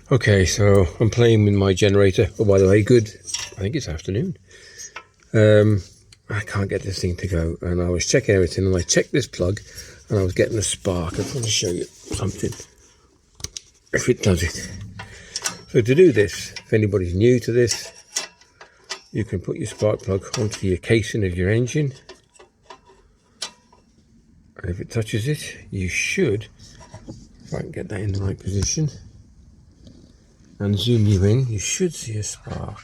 Okay, so I'm playing with my generator. Oh, by the way, good. I think it's afternoon. I can't get this thing to go, and I was checking everything, and I checked this plug, and I was getting a spark. I just want to show you something, if it does it. So to do this, if anybody's new to this, you can put your spark plug onto your casing of your engine, and if it touches it, you should, if I can get that in the right position, and zoom you in, you should see a spark.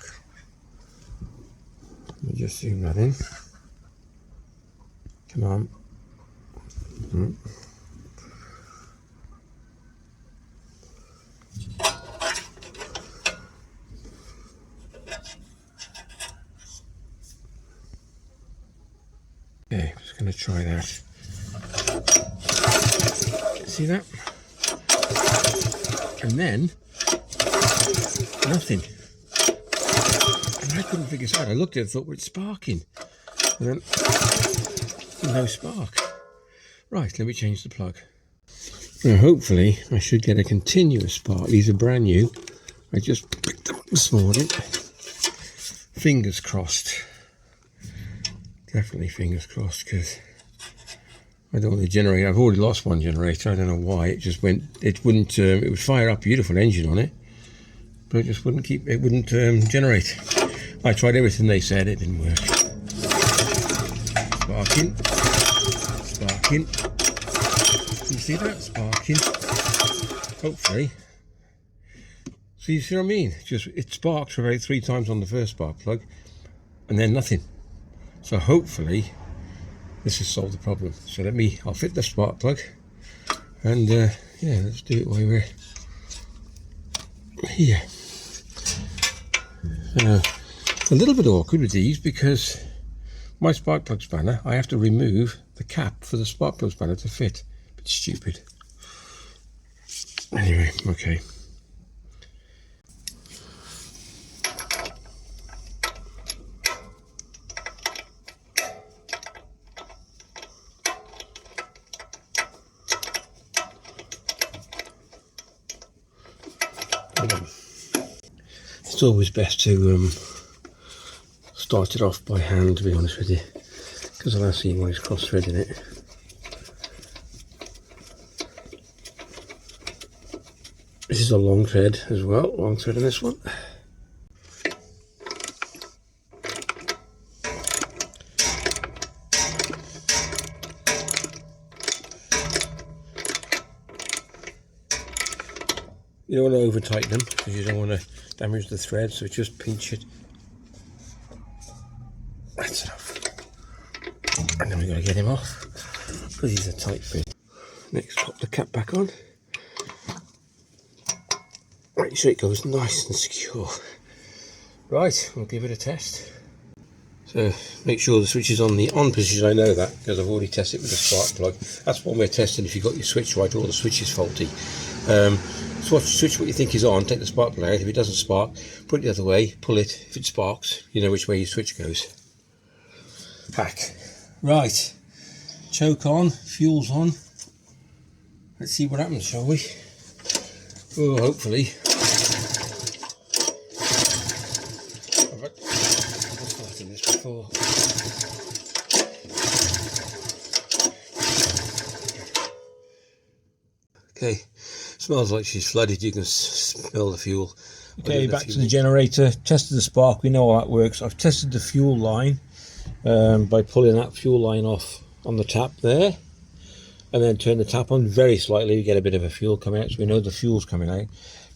Let me just zoom that in. Come on. Okay, I'm just going to try that. See that? And then nothing. And I couldn't figure it out. I looked at it and thought, well, it's sparking. And then no spark. Right, let me change the plug. Now hopefully I should get a continuous spark. These are brand new. I just picked them up this morning. Fingers crossed. Definitely fingers crossed, because I don't want the generator. I've already lost one generator. I don't know why. It just went. It wouldn't. It would fire up. Beautiful engine on it, but it just wouldn't keep. It wouldn't generate. I tried everything they said. It didn't work. Sparking. Sparking. You see that? Sparking. Hopefully. So you see what I mean? Just it sparks for about 3 times on the first spark plug, and then nothing. So hopefully this has solved the problem. So I'll fit the spark plug, and yeah, let's do it while we're here. A little bit awkward with these, because my spark plug spanner, I have to remove the cap for the spark plug spanner to fit. A bit stupid. Anyway, okay. It's always best to start it off by hand, to be honest with you, because I'll see what is cross-threading it. This is a long thread as well, long thread in this one. You don't want to over tighten them, because you don't want to damage the thread, so just pinch it. That's enough. And then we've got to get him off, because he's a tight fit. Next, pop the cap back on. Make sure it goes nice and secure. Right, we'll give it a test. So make sure the switch is on the on position. I know that because I've already tested it with a spark plug. That's one way of testing if you've got your switch right or the switch is faulty. Switch what you think is on, take the spark plug out. If it doesn't spark, put it the other way, pull it. If it sparks, you know which way your switch goes. Hack. Right, choke on, fuel's on. Let's see what happens, shall we? Oh, hopefully. I've started this before. Okay, smells like she's flooded. You can smell the fuel. Okay, back to the generator. Tested the spark. We know how that works. I've tested the fuel line by pulling that fuel line off on the tap there, and then turn the tap on very slightly. We get a bit of a fuel coming out, so we know the fuel's coming out.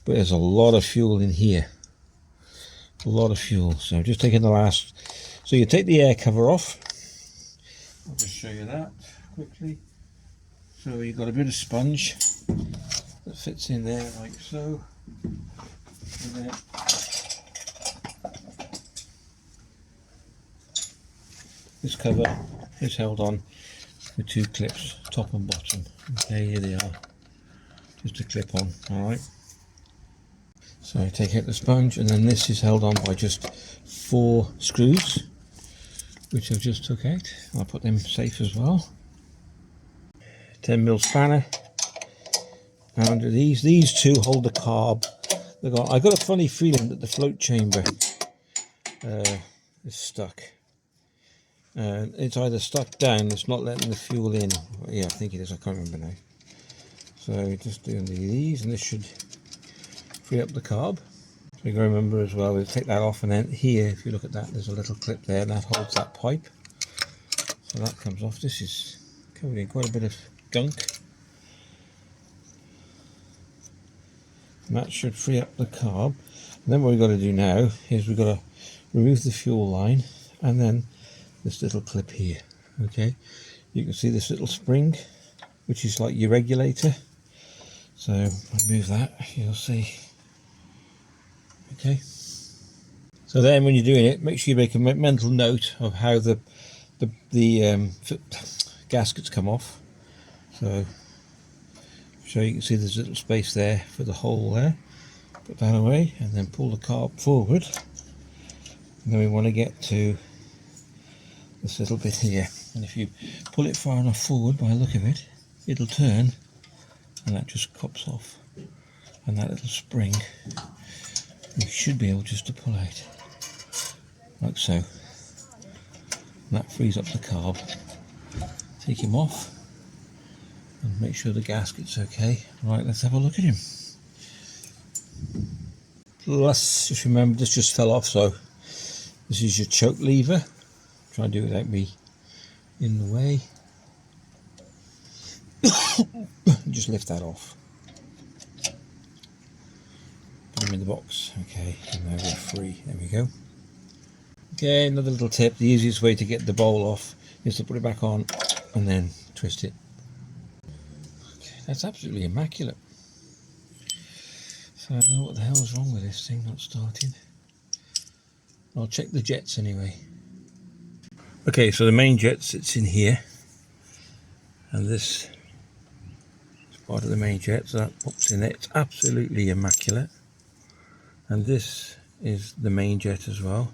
But there's a lot of fuel in here. A lot of fuel. So just taking the last. So you take the air cover off. I'll just show you that quickly. So you've got a bit of sponge that fits in there like so. And then this cover is held on with 2 clips, top and bottom. Okay, here they are. Just a clip on, alright. So I take out the sponge, and then this is held on by just 4 screws, which I've just took out. I'll put them safe as well. 10mm spanner. And under these 2 hold the carb. I got a funny feeling that the float chamber is stuck. It's either stuck down, it's not letting the fuel in. Yeah, I think it is, I can't remember now. So just doing these, and this should free up the carb. So you got to remember as well, we'll take that off, and then here, if you look at that, there's a little clip there, and that holds that pipe. So that comes off. This is covered in quite a bit of gunk. And that should free up the carb. And then what we've got to do now is we've got to remove the fuel line, and then this little clip here. Okay, you can see this little spring, which is like your regulator. So I move that, you'll see. Okay, so then when you're doing it, make sure you make a mental note of how the gaskets come off. So you can see there's a little space there for the hole there. Put that away, and then pull the carb forward, and then we want to get to this little bit here, and if you pull it far enough forward, by the look of it, it'll turn, and that just cops off, and that little spring you should be able just to pull out like so, and that frees up the carb. Take him off and make sure the gasket's okay. Right, let's have a look at him. Let's just remember, this just fell off, so this is your choke lever. Try and do it without me in the way. Just lift that off. Put him in the box. Okay, and now we're free. There we go. Okay, another little tip. The easiest way to get the bowl off is to put it back on and then twist it. Okay, that's absolutely immaculate. So I don't know what the hell's wrong with this thing not starting. I'll check the jets anyway. Okay, so the main jet sits in here, and this is part of the main jet, so that pops in there. It's absolutely immaculate. And this is the main jet as well.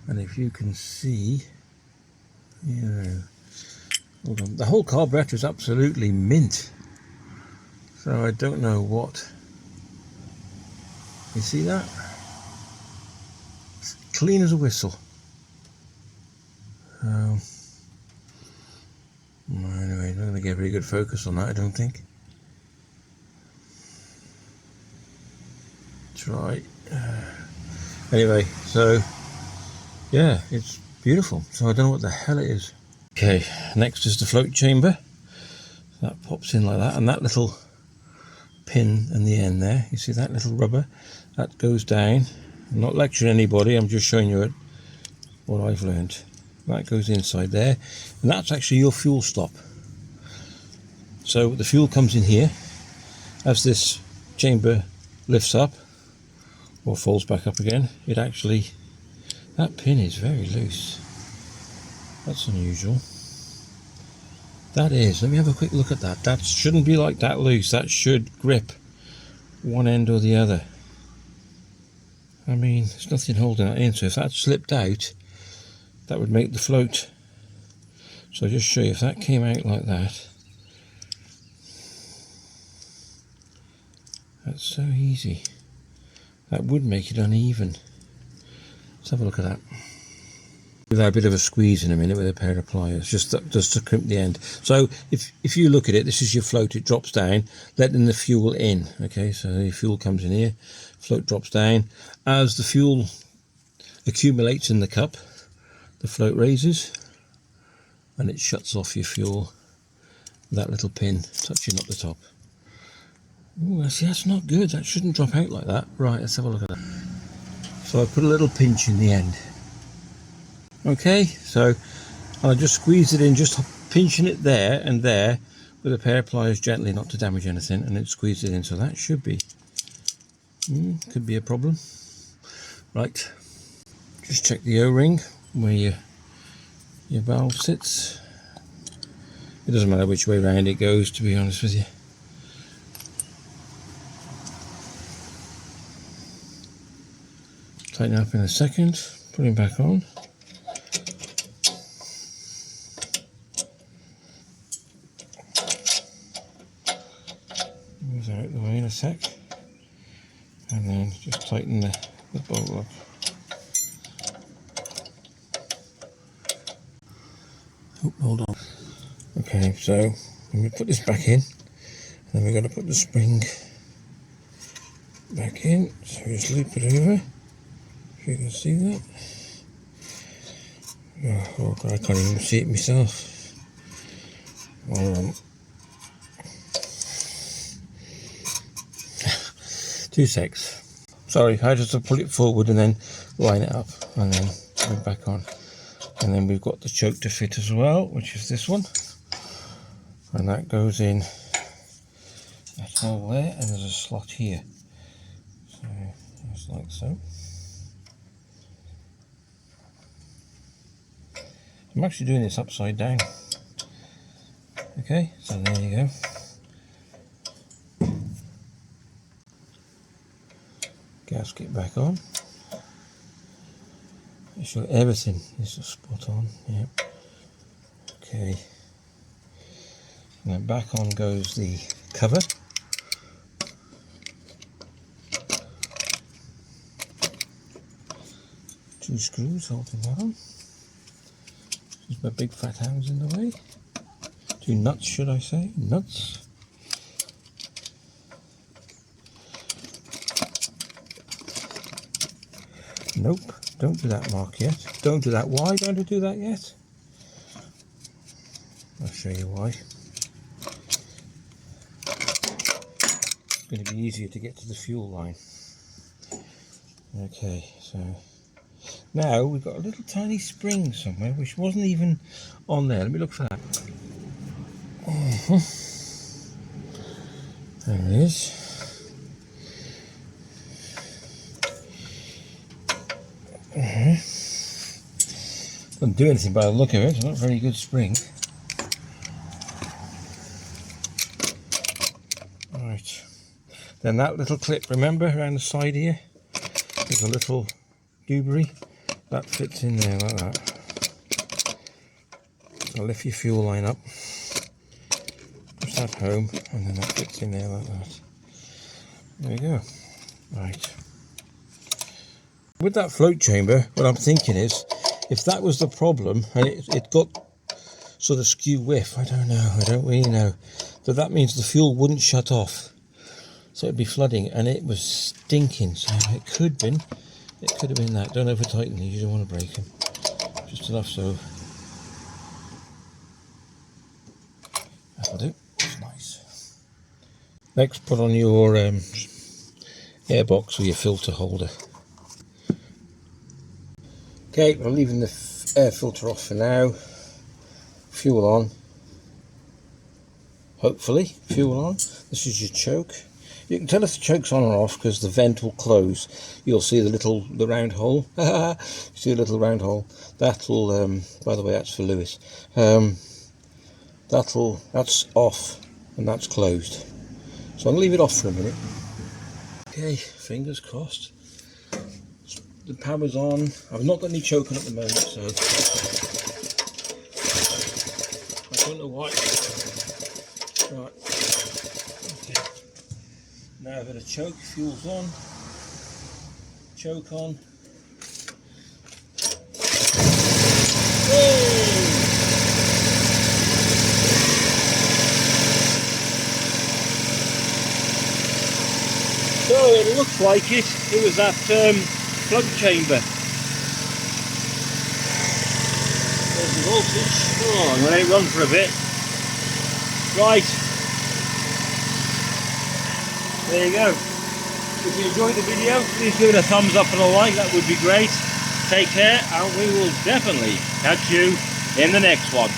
And if you can see, hold on, the whole carburetor is absolutely mint. So I don't know what. You see that? It's clean as a whistle. Anyway, not going to get a very good focus on that, I don't think. Try. Anyway, so yeah, it's beautiful. So I don't know what the hell it is. Okay, next is the float chamber. That pops in like that, and that little pin in the end there, you see that little rubber, that goes down. I'm not lecturing anybody, I'm just showing you what I've learned. That goes inside there, and that's actually your fuel stop. So the fuel comes in here. As this chamber lifts up or folds back up again, it actually, that pin is very loose. That's unusual. That is, let me have a quick look at that. That shouldn't be like that loose. That should grip one end or the other. I mean, there's nothing holding that in, so if that slipped out, that would make the float. So I'll just show you, if that came out like that, that's so easy. That would make it uneven. Let's have a look at that. Give that a bit of a squeeze in a minute with a pair of pliers, just to crimp the end. So if you look at it, this is your float, it drops down, letting the fuel in. Okay, so the fuel comes in here, float drops down. As the fuel accumulates in the cup, the float raises and it shuts off your fuel. That little pin touching up the top. Ooh, see, that's not good. That shouldn't drop out like that. Right, let's have a look at that. So I put a little pinch in the end. Okay, so I just squeeze it in, just pinching it there and there with a pair of pliers gently, not to damage anything, and then squeeze it in. So that should be, could be a problem. Right, just check the O-ring where your valve sits. It doesn't matter which way round it goes, to be honest with you. Tighten up in a second, put him back on. Move that out of the way in a sec. and then just tighten the bolt up. Oh, hold on. Okay, so when we put this back in, then we're going to put the spring back in, so we just loop it over, if you can see that. Oh God, I can't even see it myself. 2 secs. Sorry, I just have to pull it forward and then line it up and then put it back on. And then we've got the choke to fit as well, which is this one. And that goes in that hole there, and there's a slot here. So just like so. I'm actually doing this upside down. Okay, so there you go. Gasket back on. Make sure everything is spot on. Yep. Okay. And then back on goes the cover. Two screws holding that on. My big fat hand's in the way. 2 nuts, should I say? Nuts. Nope, don't do that, Mark, yet. Don't do that. Why don't I do that yet? I'll show you why. It's going to be easier to get to the fuel line. Okay, so now we've got a little tiny spring somewhere which wasn't even on there. Let me look for that. There it is. Doesn't do anything by the look of it. It's not a very good spring. Right. Then that little clip, remember, around the side here? There's a little doobery. That fits in there like that. So lift your fuel line up, push that home, and then that fits in there like that. There we go. Right. With that float chamber, what I'm thinking is, if that was the problem, and it got sort of skew whiff, I don't know, I don't really know, but that means the fuel wouldn't shut off. So it'd be flooding, and it was stinking, so it could have been that. Don't over tighten these, you don't want to break them. Just enough so. That'll do, it's nice. Next, put on your air box or your filter holder. Okay, we're leaving the air filter off for now. Fuel on. Hopefully, fuel on. This is your choke. You can tell if the choke's on or off because the vent will close. You'll see the round hole. See a little round hole. That'll, by the way, that's for Lewis. That's off and that's closed. So I'm gonna leave it off for a minute. Okay, fingers crossed. The power's on. I've not got any choke on at the moment, so I don't know why. Right. Okay. Now I've got a choke, fuel's on. Choke on. Whoa! So it looks like it was that plug chamber. There's the voltage. Oh, I'm going to run for a bit. Right. There you go. If you enjoyed the video, please give it a thumbs up and a like. That would be great. Take care, and we will definitely catch you in the next one.